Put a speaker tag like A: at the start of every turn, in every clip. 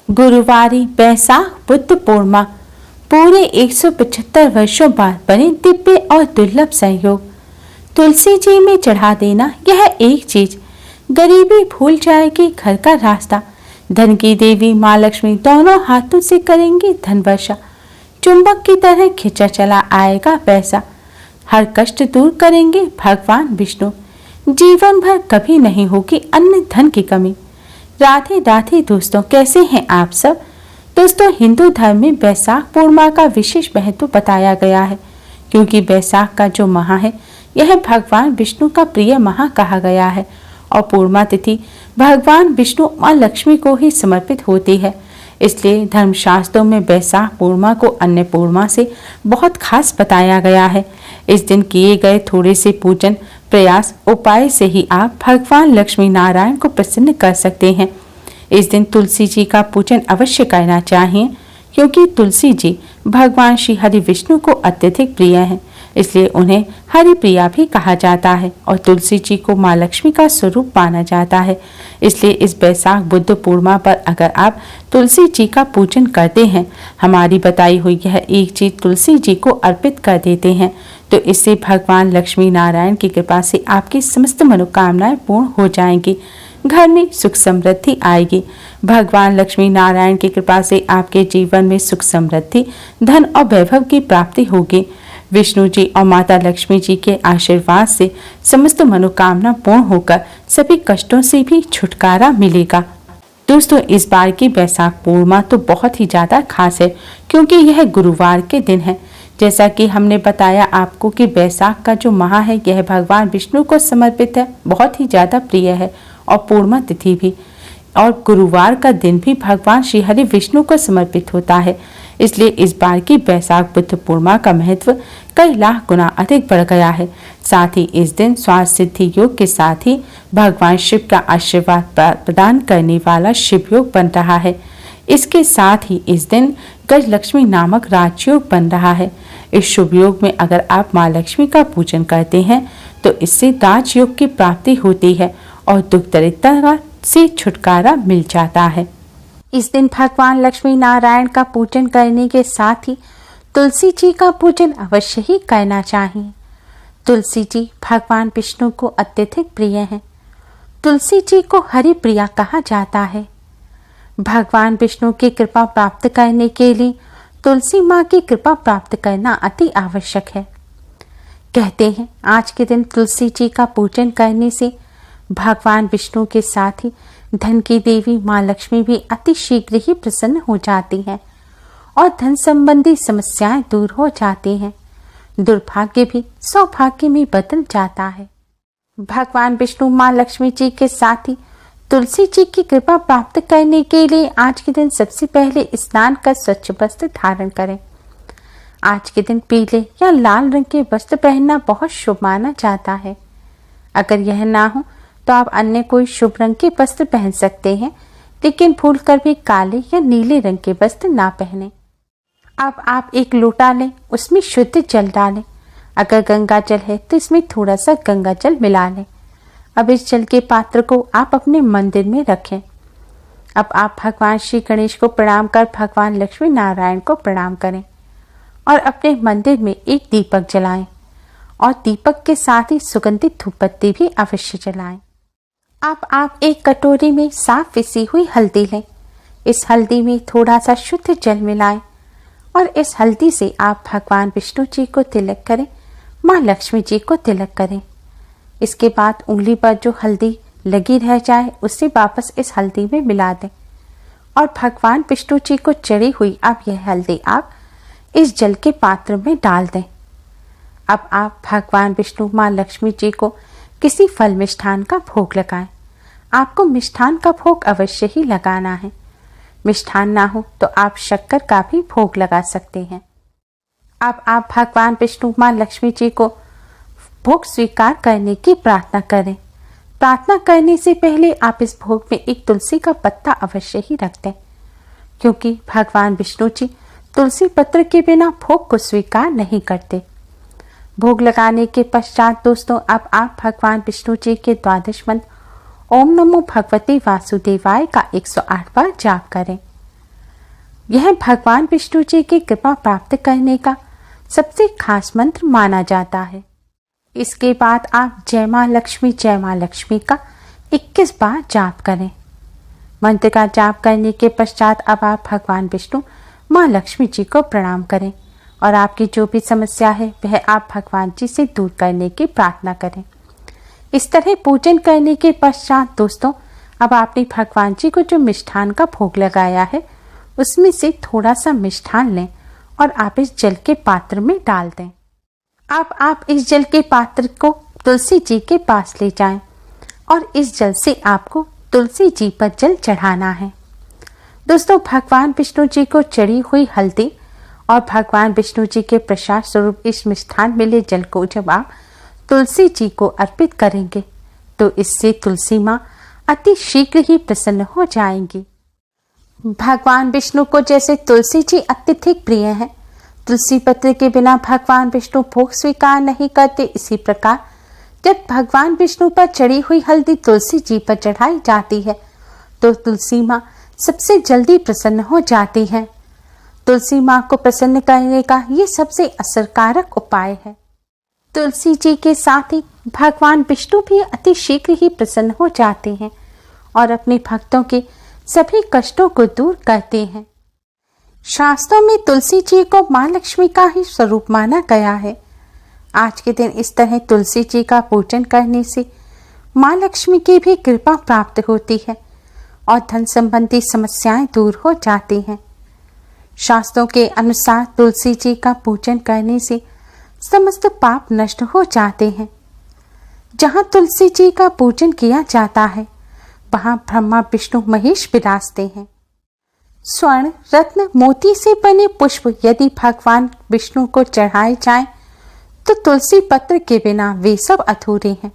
A: गुरुवारी बैसाख बुद्ध पूर्णिमा पूरे 175 वर्षों बाद बने दिव्य और दुर्लभ संयोग। तुलसी जी में चढ़ा देना यह एक चीज, गरीबी भूल जाएगी घर का रास्ता। धन की देवी माँ लक्ष्मी दोनों हाथों से करेंगी धन वर्षा। चुंबक की तरह खिंचा चला आएगा पैसा। हर कष्ट दूर करेंगे भगवान विष्णु। जीवन भर कभी नहीं होगी अन्न धन की कमी। राधे राधे दोस्तों, कैसे हैं आप सब। दोस्तों, हिंदू धर्म में बैसाख पूर्णिमा का विशेष महत्व बताया गया है, क्योंकि बैसाख का जो माह है यह भगवान विष्णु का प्रिय माह कहा गया है और पूर्णिमा तिथि भगवान विष्णु माँ लक्ष्मी को ही समर्पित होती है। इसलिए धर्मशास्त्रों में बैसाख पूर्णिमा को अन्य पूर्णिमा से बहुत खास बताया गया है। इस दिन किए गए थोड़े से पूजन प्रयास उपाय से ही आप भगवान लक्ष्मी नारायण को प्रसन्न कर सकते हैं। इस दिन तुलसी जी का पूजन अवश्य करना चाहिए, क्योंकि तुलसी जी भगवान श्री हरि विष्णु को अत्यधिक प्रिय हैं। इसलिए उन्हें हरि प्रिया भी कहा जाता है और तुलसी जी को माँ लक्ष्मी का स्वरूप माना जाता है। इसलिए इस बैसाख बुद्ध पूर्णिमा पर अगर आप तुलसी जी का पूजन करते हैं, हमारी बताई हुई यह एक चीज तुलसी जी को अर्पित कर देते हैं, तो इससे भगवान लक्ष्मी नारायण की कृपा से आपकी समस्त मनोकामनाएं पूर्ण हो जाएंगी। घर में सुख समृद्धि आएगी। भगवान लक्ष्मी नारायण की कृपा से आपके जीवन में सुख समृद्धि, धन और वैभव की प्राप्ति होगी। विष्णु जी और माता लक्ष्मी जी के आशीर्वाद से समस्त मनोकामना पूर्ण होकर सभी कष्टों से भी छुटकारा मिलेगा। दोस्तों, इस बार की बैसाख पूर्णिमा तो बहुत ही ज्यादा खास है, क्योंकि यह गुरुवार के दिन है। जैसा कि हमने बताया आपको कि बैसाख का जो माह है यह भगवान विष्णु को समर्पित है, बहुत ही ज्यादा प्रिय है और पूर्णिमा तिथि भी और गुरुवार का दिन भी भगवान श्री हरि विष्णु को समर्पित होता है। इसलिए इस बार की बैसाख बुद्ध पूर्णिमा का महत्व कई लाख गुना अधिक बढ़ गया है। साथ ही इस दिन स्वास्थ्य सिद्धि योग के साथ ही भगवान शिव का आशीर्वाद प्रदान करने वाला शिव योग बन रहा है। इसके साथ ही इस दिन गजलक्ष्मी नामक राजयोग बन रहा है। इस शुभ योग में अगर आप माँ लक्ष्मी का पूजन करते हैं तो इससे राजयोग की प्राप्ति होती है और दुख दरिद्रता से छुटकारा मिल जाता है। इस दिन भगवान लक्ष्मी नारायण का पूजन करने के साथ ही तुलसी जी का पूजन अवश्य ही करना चाहिए। तुलसी जी भगवान विष्णु को अत्यधिक प्रिय हैं। तुलसी जी को हरि प्रिया कहा जाता है। भगवान विष्णु की कृपा प्राप्त करने के लिए तुलसी माँ की कृपा प्राप्त करना अति आवश्यक है। कहते हैं आज के दिन तुलसी जी का पूजन करने से भगवान विष्णु के साथ ही धन की देवी माँ लक्ष्मी भी अति शीघ्र ही प्रसन्न हो जाती हैं और धन संबंधी समस्याएं दूर हो जाती हैं। दुर्भाग्य भी सौभाग्य में बदल जाता है। भगवान विष्णु माँ लक्ष्मी जी के साथ ही तुलसी जी की कृपा प्राप्त करने के लिए आज के दिन सबसे पहले स्नान कर स्वच्छ वस्त्र धारण करें। आज के दिन पीले या लाल रंग के वस्त्र पहनना बहुत शुभ माना जाता है। अगर यह ना हो तो आप अन्य कोई शुभ रंग के वस्त्र पहन सकते हैं, लेकिन भूलकर भी काले या नीले रंग के वस्त्र ना पहने। अब आप एक लोटा लें, उसमें शुद्ध जल डालें। अगर गंगा जल है तो इसमें थोड़ा सा गंगा जल मिला लें। अब इस जल के पात्र को आप अपने मंदिर में रखें। अब आप भगवान श्री गणेश को प्रणाम कर भगवान लक्ष्मी नारायण को प्रणाम करें और अपने मंदिर में एक दीपक जलाएं और दीपक के साथ ही सुगंधित धूपबत्ती भी अवश्य जलाएं। अब आप एक कटोरी में साफ पिसी हुई हल्दी लें। इस हल्दी में थोड़ा सा शुद्ध जल मिलाएं और इस हल्दी से आप भगवान विष्णु जी को तिलक करें, माँ लक्ष्मी जी को तिलक करें। इसके बाद उंगली पर जो हल्दी लगी रह जाए उसे वापस इस हल्दी में मिला दें और भगवान विष्णु जी को चढ़ी हुई अब यह हल्दी आप इस जल के पात्र में डाल दें। अब आप भगवान विष्णु माँ लक्ष्मी जी को किसी फल मिष्ठान का भोग लगाएं। आपको मिष्ठान का भोग अवश्य ही लगाना है। मिष्ठान ना हो तो आप शक्कर का भी भोग लगा सकते हैं। अब आप भगवान विष्णु माँ लक्ष्मी जी को भोग स्वीकार करने की प्रार्थना करें। प्रार्थना करने से पहले आप इस भोग में एक तुलसी का पत्ता अवश्य ही रख दें, क्योंकि भगवान विष्णु जी तुलसी पत्र के बिना भोग को स्वीकार नहीं करते। भोग लगाने के पश्चात दोस्तों अब आप भगवान विष्णु जी के द्वादश मंत्र ओम नमो भगवते वासुदेवाय का 108 बार जाप करें। यह भगवान विष्णु जी की कृपा प्राप्त करने का सबसे खास मंत्र माना जाता है। इसके बाद आप जय मां लक्ष्मी का 21 बार जाप करें। मंत्र का जाप करने के पश्चात अब आप भगवान विष्णु मां लक्ष्मी जी को प्रणाम करें और आपकी जो भी समस्या है वह आप भगवान जी से दूर करने की प्रार्थना करें। इस तरह पूजन करने के पश्चात दोस्तों, अब आपने भगवान जी को जो मिष्ठान का भोग लगाया है उसमें से थोड़ा सा मिष्ठान लें और आप इस जल के पात्र में डाल दें। आप इस जल के पात्र को तुलसी जी के पास ले जाएं और इस जल से आपको तुलसी जी पर जल चढ़ाना है। दोस्तों, भगवान विष्णु जी को चढ़ी हुई हल्दी और भगवान विष्णु जी के प्रसाद स्वरूप इस मिष्ठान मिले जल को जब आप तुलसी जी को अर्पित करेंगे तो इससे तुलसी माँ अति शीघ्र ही प्रसन्न हो जाएंगी। भगवान विष्णु को जैसे तुलसी जी अत्यधिक प्रिय हैं, तुलसी पत्र के बिना भगवान विष्णु भोग स्वीकार नहीं करते, इसी प्रकार जब भगवान विष्णु पर चढ़ी हुई हल्दी तुलसी जी पर चढ़ाई जाती है तो तुलसी माँ सबसे जल्दी प्रसन्न हो जाती है। तुलसी माँ को प्रसन्न करने का ये सबसे असरकारक उपाय है। तुलसी जी के साथ ही भगवान विष्णु भी अति शीघ्र ही प्रसन्न हो जाते हैं और अपने भक्तों के सभी कष्टों को दूर करते हैं। शास्त्रों में तुलसी जी को मां लक्ष्मी का ही स्वरूप माना गया है। आज के दिन इस तरह तुलसी जी का पूजन करने से मां लक्ष्मी की भी कृपा प्राप्त होती है और धन संबंधी समस्याएं दूर हो जाती हैं। शास्त्रों के अनुसार तुलसी जी का पूजन करने से समस्त पाप नष्ट हो जाते हैं। जहाँ तुलसी जी का पूजन किया जाता है वहाँ ब्रह्मा विष्णु महेश विराजते हैं। स्वर्ण रत्न मोती से बने पुष्प यदि भगवान विष्णु को चढ़ाए जाएं तो तुलसी पत्र के बिना वे सब अधूरे हैं।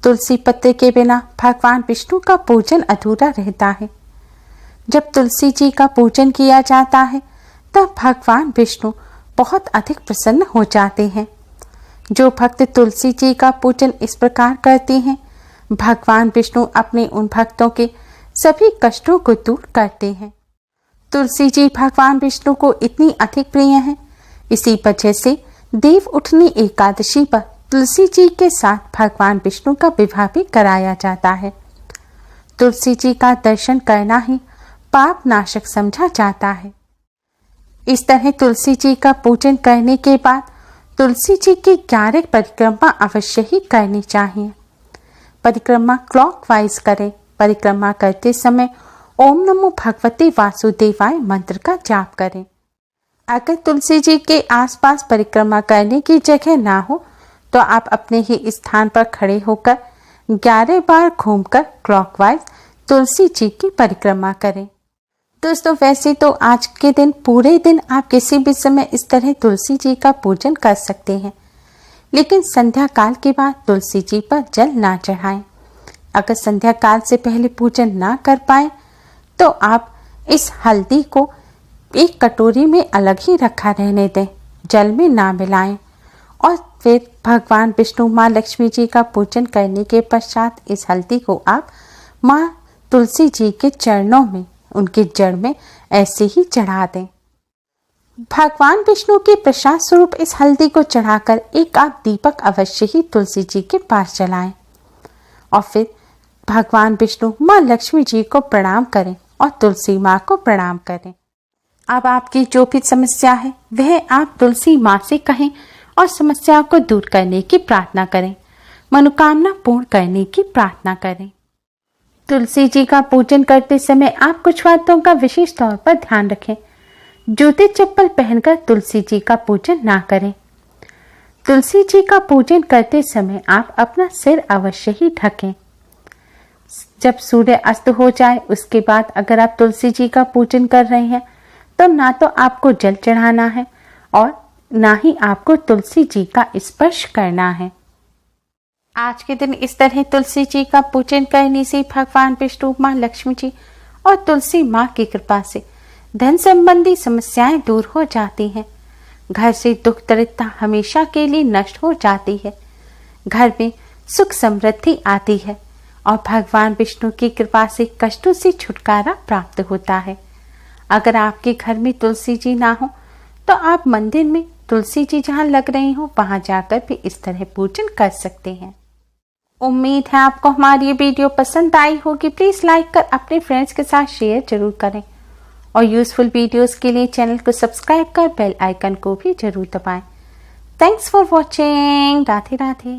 A: तुलसी पत्र के बिना भगवान विष्णु का पूजन अधूरा रहता है। जब तुलसी जी का पूजन किया जाता है तब भगवान विष्णु बहुत अधिक प्रसन्न हो जाते हैं। जो भक्त तुलसी जी का पूजन इस प्रकार करते हैं, भगवान विष्णु अपने उन भक्तों के सभी कष्टों को दूर करते हैं। तुलसी जी भगवान विष्णु को इतनी अधिक प्रिय हैं, इसी वजह से देव उठनी एकादशी पर तुलसी जी के साथ भगवान विष्णु का विवाह भी कराया जाता है। तुलसी जी का दर्शन करना ही पाप नाशक समझा जाता है। इस तरह तुलसी जी का पूजन करने के बाद तुलसी जी की 11 परिक्रमा अवश्य ही करनी चाहिए। परिक्रमा क्लॉकवाइज करें। परिक्रमा करते समय ओम नमो भगवते वासुदेवाय मंत्र का जाप करें। अगर तुलसी जी के आसपास परिक्रमा करने की जगह ना हो तो आप अपने ही स्थान पर खड़े होकर 11 बार घूमकर क्लॉकवाइज तुलसी जी की परिक्रमा करें। दोस्तों, वैसे तो आज के दिन पूरे दिन आप किसी भी समय इस तरह तुलसी जी का पूजन कर सकते हैं, लेकिन संध्या काल के बाद तुलसी जी पर जल ना चढ़ाएं। अगर संध्या काल से पहले पूजन ना कर पाए तो आप इस हल्दी को एक कटोरी में अलग ही रखा रहने दें, जल में ना मिलाएं और फिर भगवान विष्णु माँ लक्ष्मी जी का पूजन करने के पश्चात इस हल्दी को आप माँ तुलसी जी के चरणों में, उनके जड़ में ऐसे ही चढ़ा दें। भगवान विष्णु के प्रसाद स्वरूप इस हल्दी को चढ़ाकर एक आप दीपक अवश्य ही तुलसी जी के पास जलाएं और फिर भगवान विष्णु माँ लक्ष्मी जी को प्रणाम करें और तुलसी माँ को प्रणाम करें। अब आपकी जो भी समस्या है वह आप तुलसी माँ से कहें और समस्या को दूर करने की प्रार्थना करें, मनोकामना पूर्ण करने की प्रार्थना करें। तुलसी जी का पूजन करते समय आप कुछ बातों का विशेष तौर पर ध्यान रखें। जूते चप्पल पहनकर तुलसी जी का पूजन ना करें। तुलसी जी का पूजन करते समय आप अपना सिर अवश्य ही ढकें। जब सूर्य अस्त हो जाए उसके बाद अगर आप तुलसी जी का पूजन कर रहे हैं तो ना तो आपको जल चढ़ाना है और ना ही आपको तुलसी जी का स्पर्श करना है। आज के दिन इस तरह तुलसी जी का पूजन करने से भगवान विष्णु माँ लक्ष्मी जी और तुलसी माँ की कृपा से धन संबंधी समस्याएं दूर हो जाती हैं। घर से दुख दरिद्रता हमेशा के लिए नष्ट हो जाती है। घर में सुख समृद्धि आती है और भगवान विष्णु की कृपा से कष्टों से छुटकारा प्राप्त होता है। अगर आपके घर में तुलसी जी ना हो तो आप मंदिर में तुलसी जी जहाँ लग रही हो वहां जाकर भी इस तरह पूजन कर सकते हैं। उम्मीद है आपको हमारी ये वीडियो पसंद आई होगी। प्लीज लाइक कर अपने फ्रेंड्स के साथ शेयर जरूर करें और यूजफुल वीडियोस के लिए चैनल को सब्सक्राइब कर बेल आइकन को भी जरूर दबाएं। Thanks for watching. Radhe Radhe.